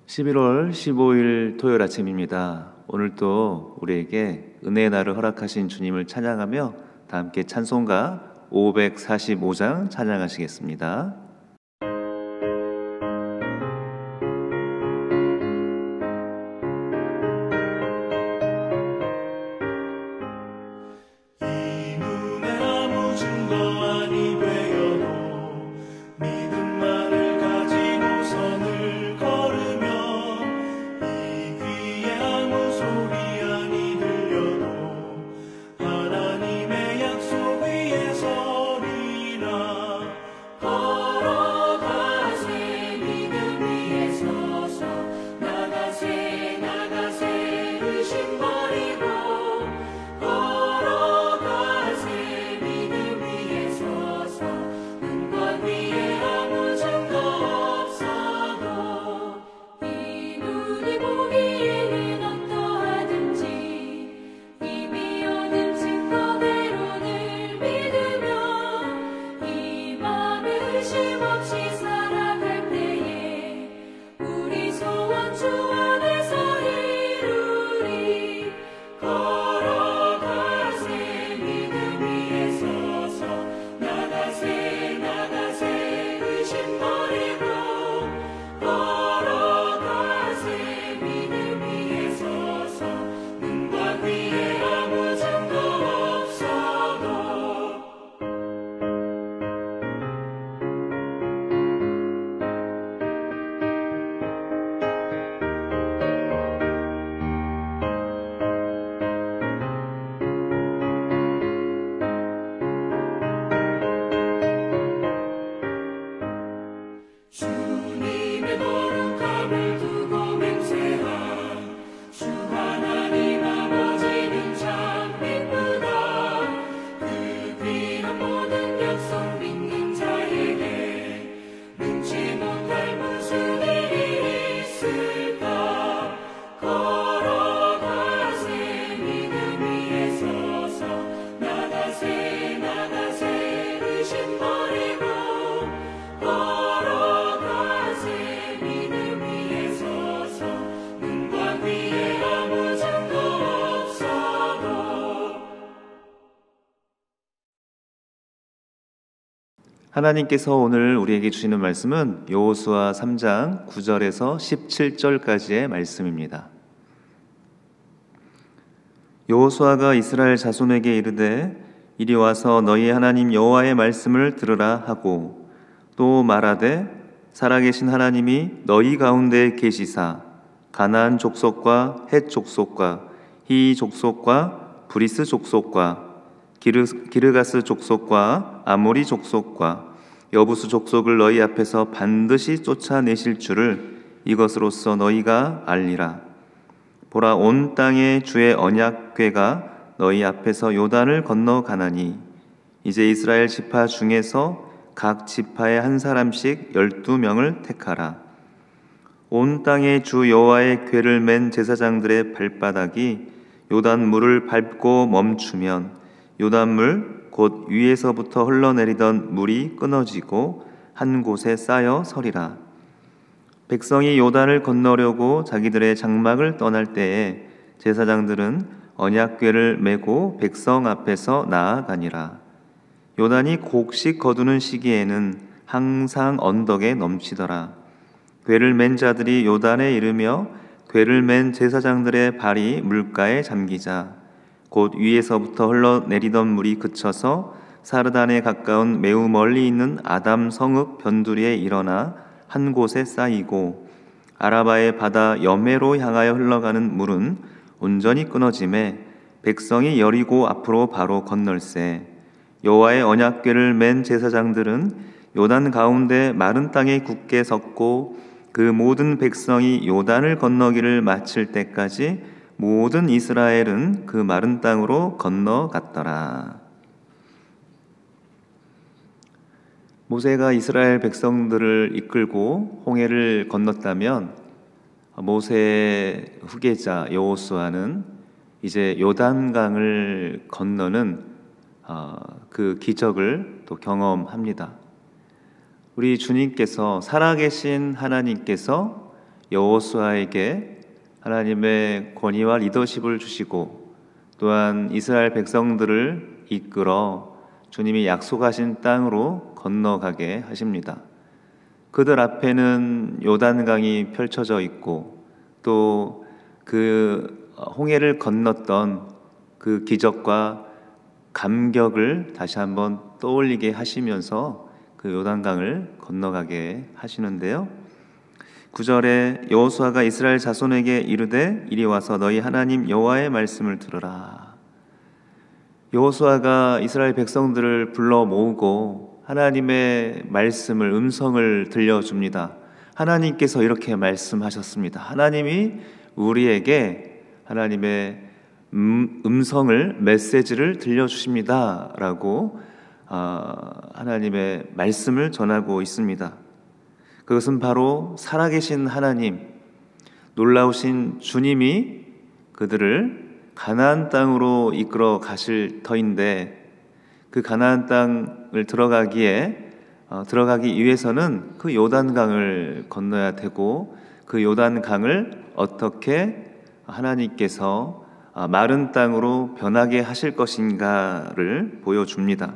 11월 15일 토요일 아침입니다. 오늘도 우리에게 은혜의 날을 허락하신 주님을 찬양하며 다 함께 찬송가 545장 찬양하시겠습니다. 하나님께서 오늘 우리에게 주시는 말씀은 여호수아 3장 9절에서 17절까지의 말씀입니다. 여호수아가 이스라엘 자손에게 이르되 이리 와서 너희 하나님 여호와의 말씀을 들으라 하고 또 말하되 살아계신 하나님이 너희 가운데 계시사 가나안 족속과 헷 족속과 히 족속과 브리스 족속과 기르가스 족속과 아모리 족속과 여부수 족속을 너희 앞에서 반드시 쫓아내실 줄을 이것으로써 너희가 알리라. 보라, 온 땅에 주의 언약궤가 너희 앞에서 요단을 건너가나니 이제 이스라엘 지파 중에서 각 지파에 한 사람씩 12명을 택하라. 온 땅에 주 여호와의 궤를 맨 제사장들의 발바닥이 요단 물을 밟고 멈추면 요단물 곧 위에서부터 흘러내리던 물이 끊어지고 한 곳에 쌓여 서리라. 백성이 요단을 건너려고 자기들의 장막을 떠날 때에 제사장들은 언약궤를 메고 백성 앞에서 나아가니라. 요단이 곡식 거두는 시기에는 항상 언덕에 넘치더라. 궤를 맨 자들이 요단에 이르며 궤를 맨 제사장들의 발이 물가에 잠기자 곧 위에서부터 흘러내리던 물이 그쳐서 사르단에 가까운 매우 멀리 있는 아담 성읍 변두리에 일어나 한 곳에 쌓이고 아라바의 바다 여매로 향하여 흘러가는 물은 온전히 끊어짐에 백성이 여리고 앞으로 바로 건널세. 여호와의 언약궤를 맨 제사장들은 요단 가운데 마른 땅에 굳게 섰고 그 모든 백성이 요단을 건너기를 마칠 때까지 모든 이스라엘은 그 마른 땅으로 건너갔더라. 모세가 이스라엘 백성들을 이끌고 홍해를 건넜다면 모세의 후계자 여호수아는 이제 요단강을 건너는 그 기적을 또 경험합니다. 우리 주님께서, 살아계신 하나님께서 여호수아에게 하나님의 권위와 리더십을 주시고 또한 이스라엘 백성들을 이끌어 주님이 약속하신 땅으로 건너가게 하십니다. 그들 앞에는 요단강이 펼쳐져 있고 또 그 홍해를 건넜던 그 기적과 감격을 다시 한번 떠올리게 하시면서 그 요단강을 건너가게 하시는데요. 9절에 여호수아가 이스라엘 자손에게 이르되 이리 와서 너희 하나님 여호와의 말씀을 들으라. 여호수아가 이스라엘 백성들을 불러 모으고 하나님의 말씀을 음성을 들려줍니다. 하나님께서 이렇게 말씀하셨습니다. 하나님이 우리에게 하나님의 음성을 메시지를 들려주십니다 라고 하나님의 말씀을 전하고 있습니다. 그것은 바로 살아계신 하나님, 놀라우신 주님이 그들을 가나안 땅으로 이끌어 가실 터인데 그 가나안 땅을 들어가기 위해서는 그 요단강을 건너야 되고 그 요단강을 어떻게 하나님께서 마른 땅으로 변하게 하실 것인가를 보여줍니다.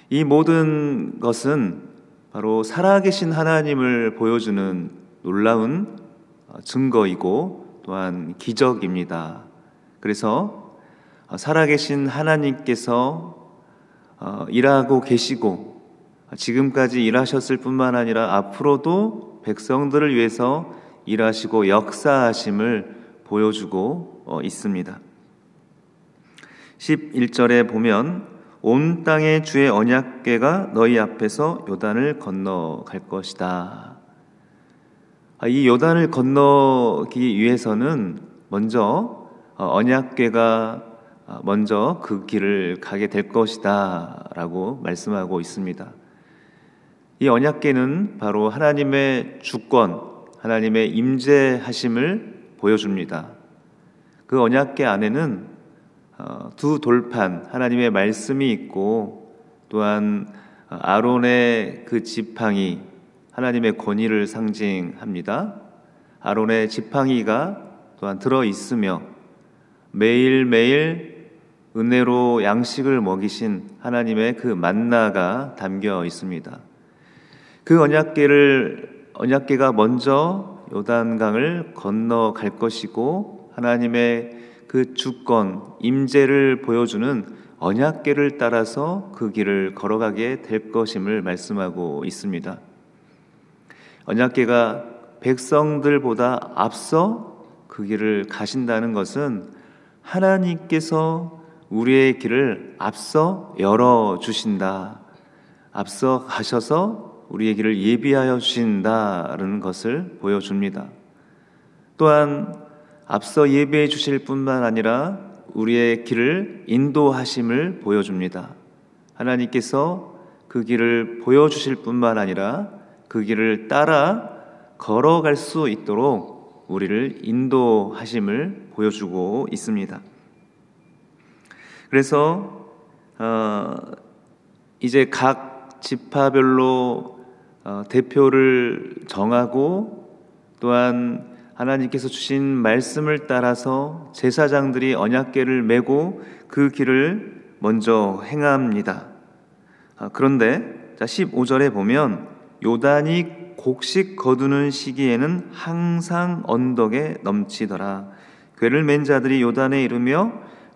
이 모든 것은 바로 살아계신 하나님을 보여주는 놀라운 증거이고 또한 기적입니다. 그래서 살아계신 하나님께서 일하고 계시고 지금까지 일하셨을 뿐만 아니라 앞으로도 백성들을 위해서 일하시고 역사하심을 보여주고 있습니다. 11절에 보면 온 땅의 주의 언약궤가 너희 앞에서 요단을 건너갈 것이다. 이 요단을 건너기 위해서는 먼저 언약궤가 먼저 그 길을 가게 될 것이다 라고 말씀하고 있습니다. 이 언약궤는 바로 하나님의 주권, 하나님의 임재하심을 보여줍니다. 그 언약궤 안에는 두 돌판, 하나님의 말씀이 있고 또한 아론의 그 지팡이, 하나님의 권위를 상징합니다. 아론의 지팡이가 또한 들어있으며 매일매일 은혜로 양식을 먹이신 하나님의 그 만나가 담겨 있습니다. 그 언약궤가 먼저 요단강을 건너갈 것이고 하나님의 그 주권, 임재를 보여주는 언약궤를 따라서 그 길을 걸어가게 될 것임을 말씀하고 있습니다. 언약궤가 백성들보다 앞서 그 길을 가신다는 것은 하나님께서 우리의 길을 앞서 열어주신다, 앞서 가셔서 우리의 길을 예비하여 주신다는 것을 보여줍니다. 또한 앞서 예비해 주실 뿐만 아니라 우리의 길을 인도하심을 보여줍니다. 하나님께서 그 길을 보여주실 뿐만 아니라 그 길을 따라 걸어갈 수 있도록 우리를 인도하심을 보여주고 있습니다. 그래서 이제 각 지파별로 대표를 정하고 또한 하나님께서 주신 말씀을 따라서 제사장들이 언약궤를 메고 그 길을 먼저 행합니다. 그런데 15절에 보면 요단이 곡식 거두는 시기에는 항상 언덕에 넘치더라. 궤를 맨 자들이 요단에 이르며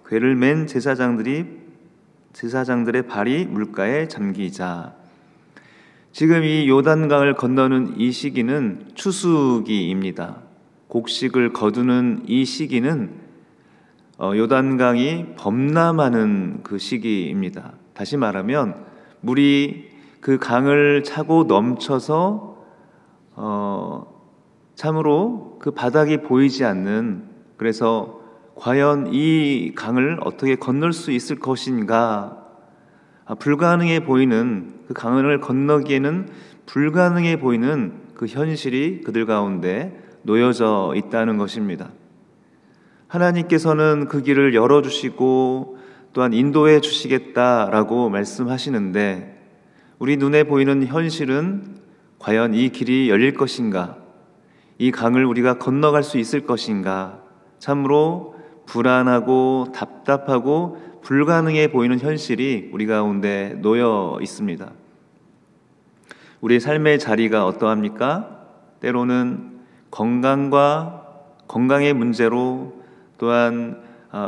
궤를 맨 제사장들의 발이 물가에 잠기자. 지금 이 요단강을 건너는 이 시기는 추수기입니다. 곡식을 거두는 이 시기는 요단강이 범람하는 그 시기입니다. 다시 말하면 물이 그 강을 차고 넘쳐서 참으로 그 바닥이 보이지 않는, 그래서 과연 이 강을 어떻게 건널 수 있을 것인가, 불가능해 보이는, 그 강을 건너기에는 불가능해 보이는 그 현실이 그들 가운데 놓여져 있다는 것입니다. 하나님께서는 그 길을 열어주시고 또한 인도해 주시겠다라고 말씀하시는데 우리 눈에 보이는 현실은 과연 이 길이 열릴 것인가? 이 강을 우리가 건너갈 수 있을 것인가? 참으로 불안하고 답답하고 불가능해 보이는 현실이 우리 가운데 놓여 있습니다. 우리의 삶의 자리가 어떠합니까? 때로는 건강의 문제로, 또한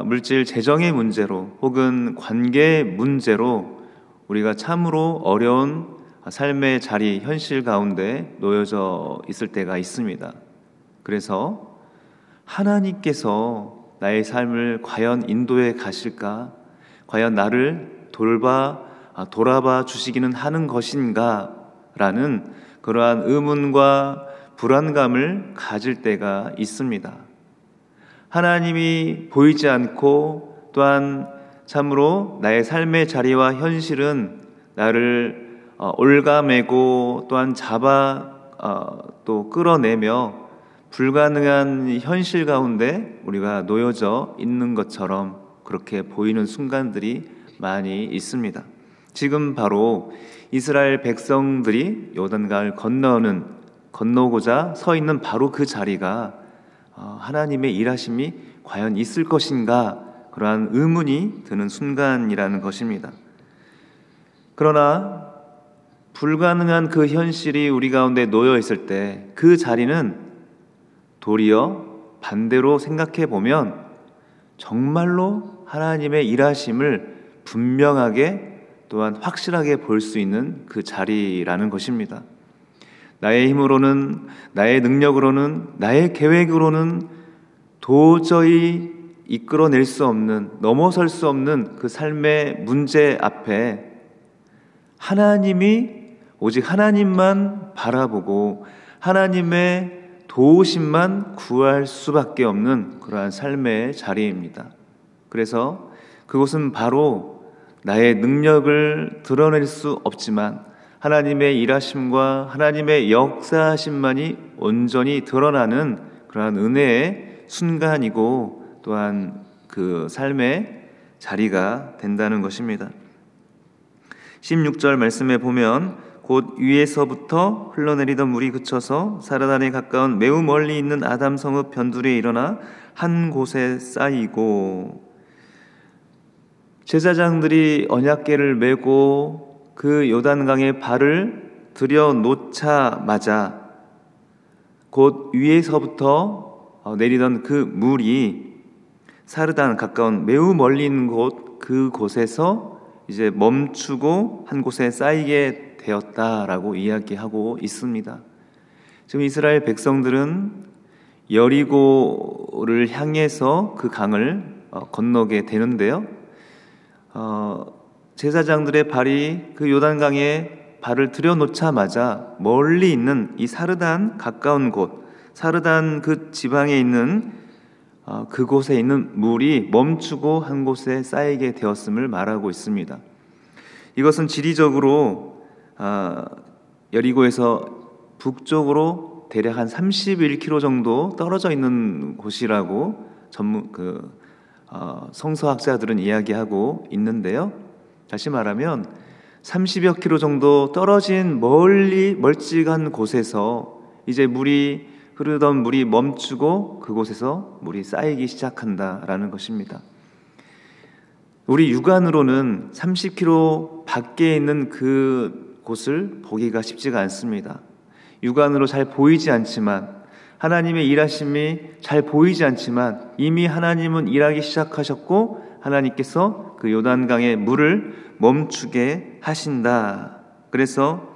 물질 재정의 문제로, 혹은 관계 문제로 우리가 참으로 어려운 삶의 자리, 현실 가운데 놓여져 있을 때가 있습니다. 그래서 하나님께서 나의 삶을 과연 인도해 가실까? 과연 나를 돌아봐 주시기는 하는 것인가? 라는 그러한 의문과 불안감을 가질 때가 있습니다. 하나님이 보이지 않고, 또한 참으로 나의 삶의 자리와 현실은 나를 올가매고 또한 또 끌어내며 불가능한 현실 가운데 우리가 놓여져 있는 것처럼 그렇게 보이는 순간들이 많이 있습니다. 지금 바로 이스라엘 백성들이 요단강을 건너고자 서 있는 바로 그 자리가 하나님의 일하심이 과연 있을 것인가, 그러한 의문이 드는 순간이라는 것입니다. 그러나 불가능한 그 현실이 우리 가운데 놓여 있을 때 그 자리는 도리어 반대로 생각해 보면 정말로 하나님의 일하심을 분명하게, 또한 확실하게 볼 수 있는 그 자리라는 것입니다. 나의 힘으로는, 나의 능력으로는, 나의 계획으로는 도저히 이끌어낼 수 없는, 넘어설 수 없는 그 삶의 문제 앞에 오직 하나님만 바라보고 하나님의 도우심만 구할 수밖에 없는 그러한 삶의 자리입니다. 그래서 그것은 바로 나의 능력을 드러낼 수 없지만 하나님의 일하심과 하나님의 역사하심만이 온전히 드러나는 그러한 은혜의 순간이고, 또한 그 삶의 자리가 된다는 것입니다. 16절 말씀에 보면 곧 위에서부터 흘러내리던 물이 그쳐서 사르단에 가까운 매우 멀리 있는 아담 성읍 변두리에 일어나 한 곳에 쌓이고, 제사장들이 언약궤를 메고 그 요단강에 발을 들여놓자마자 곧 위에서부터 내리던 그 물이 사르단 가까운 매우 멀리 있는 그곳에서 이제 멈추고 한 곳에 쌓이게 되었다라고 이야기하고 있습니다. 지금 이스라엘 백성들은 여리고를 향해서 그 강을 건너게 되는데요. 제사장들의 발이 그 요단강에 발을 들여놓자마자 멀리 있는 이 사르단 가까운 곳, 사르단 그 지방에 있는 그곳에 있는 물이 멈추고 한 곳에 쌓이게 되었음을 말하고 있습니다. 이것은 지리적으로 여리고에서 북쪽으로 대략 한 31km 정도 떨어져 있는 곳이라고 성서학자들은 이야기하고 있는데요. 다시 말하면 30여 킬로 정도 떨어진 멀찍한 곳에서 이제 흐르던 물이 멈추고 그곳에서 물이 쌓이기 시작한다라는 것입니다. 우리 육안으로는 30km 밖에 있는 그 곳을 보기가 쉽지가 않습니다. 육안으로 잘 보이지 않지만, 하나님의 일하심이 잘 보이지 않지만 이미 하나님은 일하기 시작하셨고 하나님께서 그 요단강의 물을 멈추게 하신다. 그래서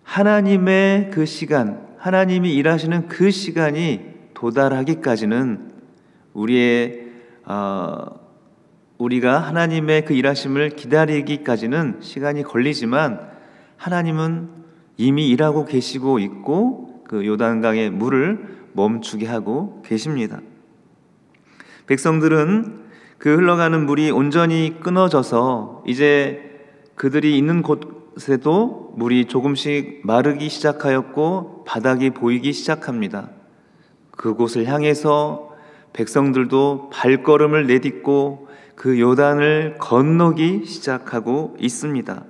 하나님의 그 시간, 하나님이 일하시는 그 시간이 도달하기까지는 우리가 하나님의 그 일하심을 기다리기까지는 시간이 걸리지만 하나님은 이미 일하고 계시고 있고 그 요단강의 물을 멈추게 하고 계십니다. 백성들은 그 흘러가는 물이 온전히 끊어져서 이제 그들이 있는 곳에도 물이 조금씩 마르기 시작하였고 바닥이 보이기 시작합니다. 그곳을 향해서 백성들도 발걸음을 내딛고 그 요단을 건너기 시작하고 있습니다.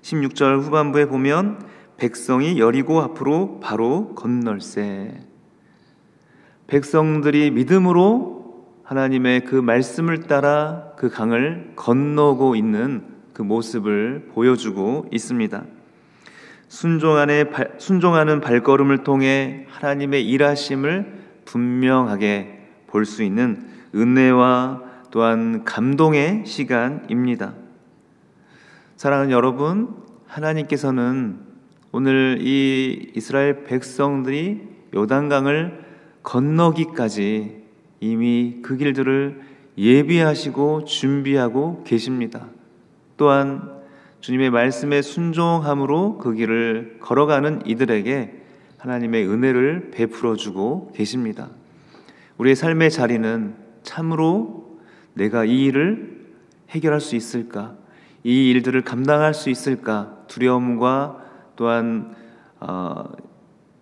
16절 후반부에 보면 백성이 여리고 앞으로 바로 건널세. 백성들이 믿음으로 하나님의 그 말씀을 따라 그 강을 건너고 있는 그 모습을 보여주고 있습니다. 순종하는 발걸음을 통해 하나님의 일하심을 분명하게 볼 수 있는 은혜와 또한 감동의 시간입니다. 사랑하는 여러분, 하나님께서는 오늘 이 이스라엘 백성들이 요단강을 건너기까지 이미 그 길들을 예비하시고 준비하고 계십니다. 또한 주님의 말씀에 순종함으로 그 길을 걸어가는 이들에게 하나님의 은혜를 베풀어 주고 계십니다. 우리의 삶의 자리는 참으로 내가 이 일을 해결할 수 있을까? 이 일들을 감당할 수 있을까? 두려움과 또한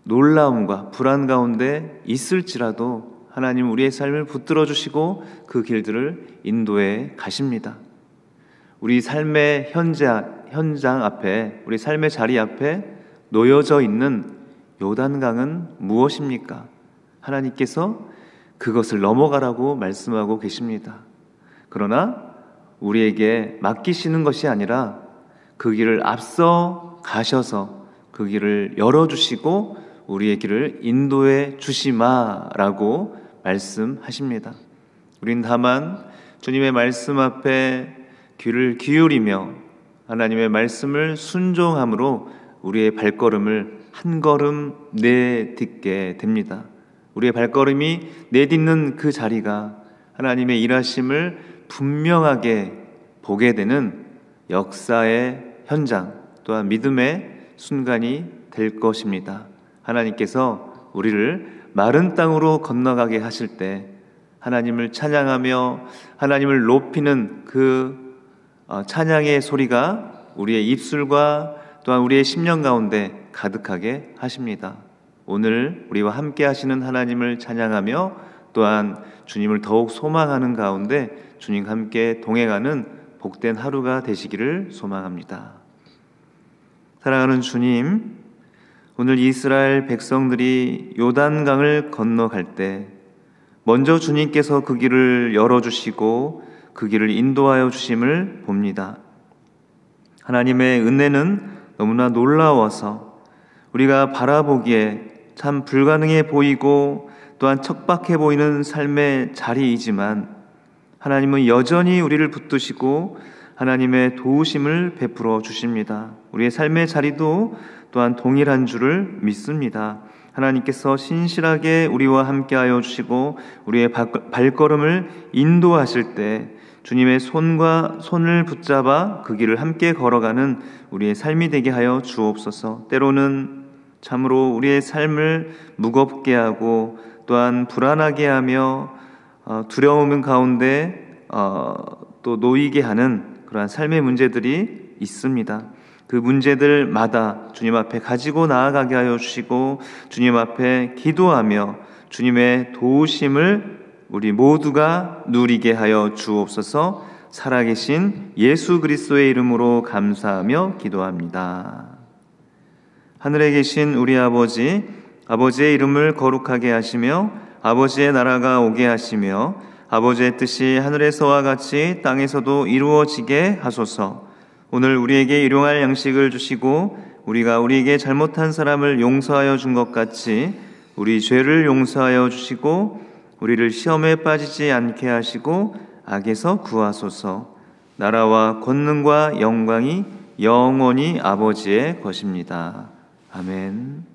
놀라움과 불안 가운데 있을지라도 하나님 우리의 삶을 붙들어 주시고 그 길들을 인도해 가십니다. 우리 삶의 현장 앞에, 우리 삶의 자리 앞에 놓여져 있는 요단강은 무엇입니까? 하나님께서 그것을 넘어가라고 말씀하고 계십니다. 그러나 우리에게 맡기시는 것이 아니라 그 길을 앞서 가셔서 그 길을 열어주시고 우리의 길을 인도해 주시마라고 말씀하십니다. 우린 다만 주님의 말씀 앞에 귀를 기울이며 하나님의 말씀을 순종함으로 우리의 발걸음을 한 걸음 내딛게 됩니다. 우리의 발걸음이 내딛는 그 자리가 하나님의 일하심을 분명하게 보게 되는 역사의 현장 또한 믿음의 순간이 될 것입니다. 하나님께서 우리를 마른 땅으로 건너가게 하실 때 하나님을 찬양하며 하나님을 높이는 그 찬양의 소리가 우리의 입술과 또한 우리의 심령 가운데 가득하게 하십니다. 오늘 우리와 함께 하시는 하나님을 찬양하며 또한 주님을 더욱 소망하는 가운데 주님과 함께 동행하는 복된 하루가 되시기를 소망합니다. 사랑하는 주님, 오늘 이스라엘 백성들이 요단강을 건너갈 때 먼저 주님께서 그 길을 열어주시고 그 길을 인도하여 주심을 봅니다. 하나님의 은혜는 너무나 놀라워서 우리가 바라보기에 참 불가능해 보이고 또한 척박해 보이는 삶의 자리이지만 하나님은 여전히 우리를 붙드시고 하나님의 도우심을 베풀어 주십니다. 우리의 삶의 자리도 또한 동일한 줄을 믿습니다. 하나님께서 신실하게 우리와 함께하여 주시고 우리의 발걸음을 인도하실 때 주님의 손을 붙잡아 그 길을 함께 걸어가는 우리의 삶이 되게 하여 주옵소서. 때로는 참으로 우리의 삶을 무겁게 하고 또한 불안하게 하며 두려움 가운데 또 놓이게 하는 그러한 삶의 문제들이 있습니다. 그 문제들마다 주님 앞에 가지고 나아가게 하여 주시고 주님 앞에 기도하며 주님의 도우심을 우리 모두가 누리게 하여 주옵소서. 살아계신 예수 그리스도의 이름으로 감사하며 기도합니다. 하늘에 계신 우리 아버지, 아버지의 이름을 거룩하게 하시며 아버지의 나라가 오게 하시며 아버지의 뜻이 하늘에서와 같이 땅에서도 이루어지게 하소서. 오늘 우리에게 일용할 양식을 주시고 우리가 우리에게 잘못한 사람을 용서하여 준 것 같이 우리 죄를 용서하여 주시고 우리를 시험에 빠지지 않게 하시고 악에서 구하소서. 나라와 권능과 영광이 영원히 아버지의 것입니다. 아멘.